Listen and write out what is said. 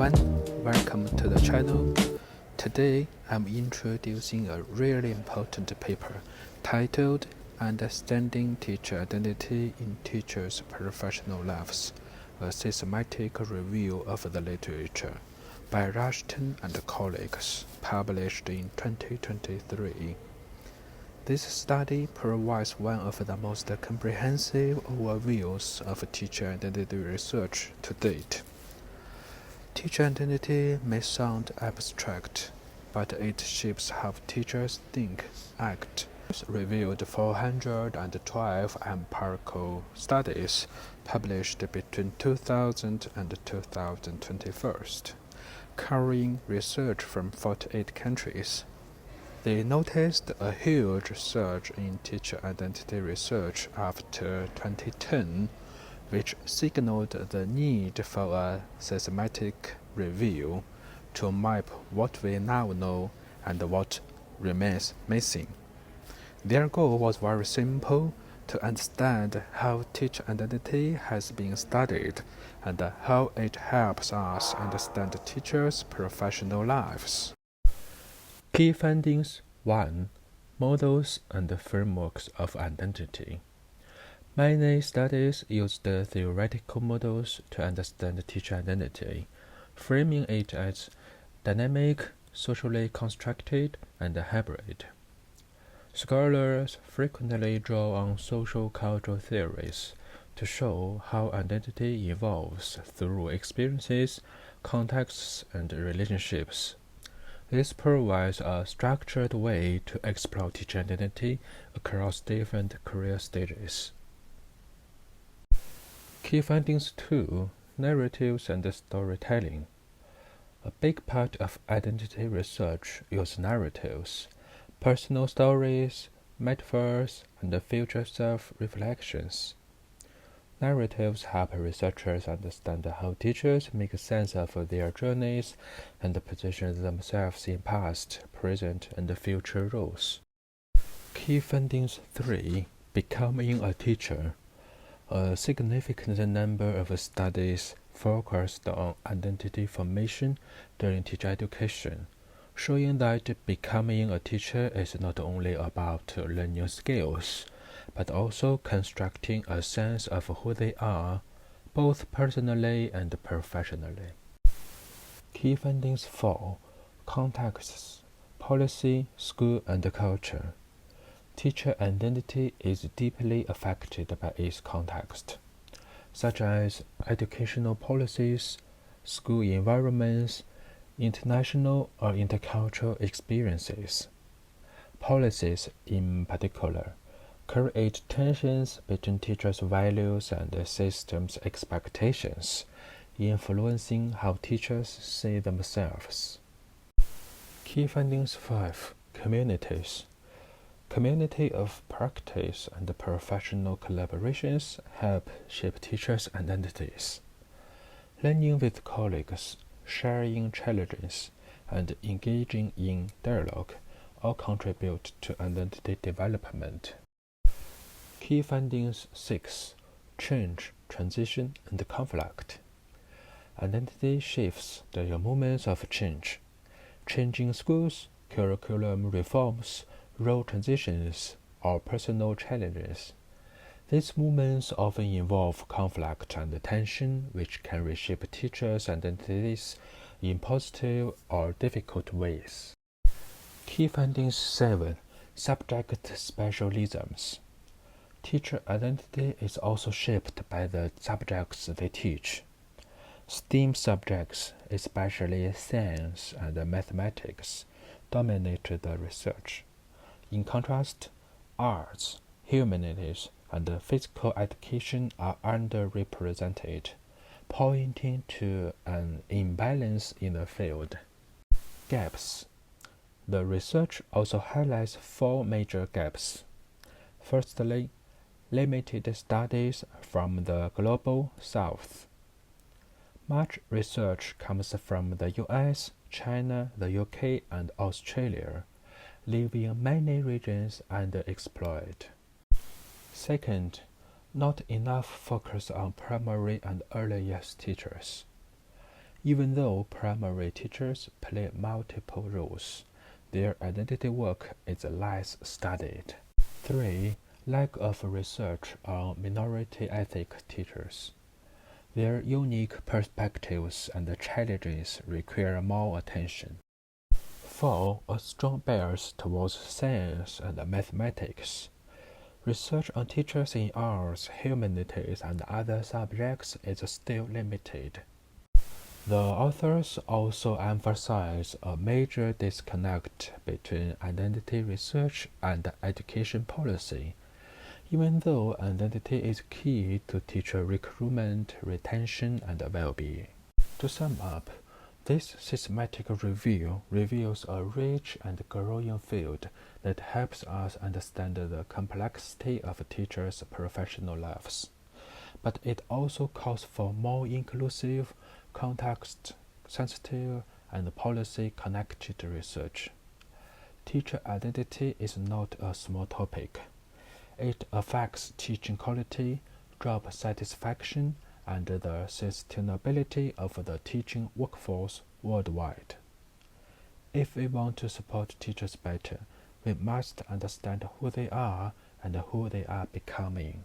everyone, welcome to the channel. Today I'm introducing a really important paper titled Understanding Teacher Identity in Teachers' Professional Lives, a systematic review of the literature by Rushton and colleagues, published in 2023. This study provides one of the most comprehensive overviews of teacher identity research to date. Teacher identity may sound abstract, but it shapes how teachers think, act. Reviewed 412 empirical studies published between 2000 and 2021, covering research from 48 countries. They noticed a huge surge in teacher identity research after 2010, which signaled the need for a systematic review to map what we now know and what remains missing. Their goal was very simple: to understand how teacher identity has been studied and how it helps us understand teachers' professional lives. Key findings: 1. Models and frameworks of identity. Many studies used theoretical models to understand teacher identity, framing it as dynamic, socially constructed, and hybrid. Scholars frequently draw on social cultural theories to show how identity evolves through experiences, contexts, and relationships. This provides a structured way to explore teacher identity across different career stages. Key findings 2. Narratives and storytelling. A big part of identity research uses narratives, personal stories, metaphors, and future self-reflections. Narratives help researchers understand how teachers make sense of their journeys and position themselves in past, present, and future roles. Key findings 3. Becoming a teacher. A significant number of studies focused on identity formation during teacher education, showing that becoming a teacher is not only about learning skills, but also constructing a sense of who they are, both personally and professionally. Key findings 4. Contexts, policy, school, and culture. Teacher identity is deeply affected by its context, such as educational policies, school environments, international or intercultural experiences. Policies, in particular, create tensions between teachers' values and systems' expectations, influencing how teachers see themselves. Key findings 5. Communities. Community of practice and professional collaborations help shape teachers' identities. Learning with colleagues, sharing challenges, and engaging in dialogue all contribute to identity development. Key findings 6. Change, transition, and conflict. Identity shifts the moments of change. Changing schools, curriculum reforms, role transitions, or personal challenges. These movements often involve conflict and tension, which can reshape teachers' identities in positive or difficult ways. Key findings 7. Subject specialisms. Teacher identity is also shaped by the subjects they teach. STEAM subjects, especially science and mathematics, dominate the research. In contrast, arts, humanities, and physical education are underrepresented, pointing to an imbalance in the field. Gaps. The research also highlights 4 major gaps. Firstly, limited studies from the Global South. Much research comes from the US, China, the UK, and Australia, leaving many regions underexplored. Second, not enough focus on primary and early years teachers. Even though primary teachers play multiple roles, their identity work is less studied. 3. Lack of research on minority ethnic teachers. Their unique perspectives and challenges require more attention. 4. A strong bias towards science and mathematics. Research on teachers in arts, humanities, and other subjects is still limited. The authors also emphasize a major disconnect between identity research and education policy, even though identity is key to teacher recruitment, retention, and well-being. To sum up, this systematic review reveals a rich and growing field that helps us understand the complexity of teachers' professional lives. But it also calls for more inclusive, context-sensitive, and policy-connected research. Teacher identity is not a small topic. It affects teaching quality, job satisfaction, and the sustainability of the teaching workforce worldwide. If we want to support teachers better, we must understand who they are and who they are becoming.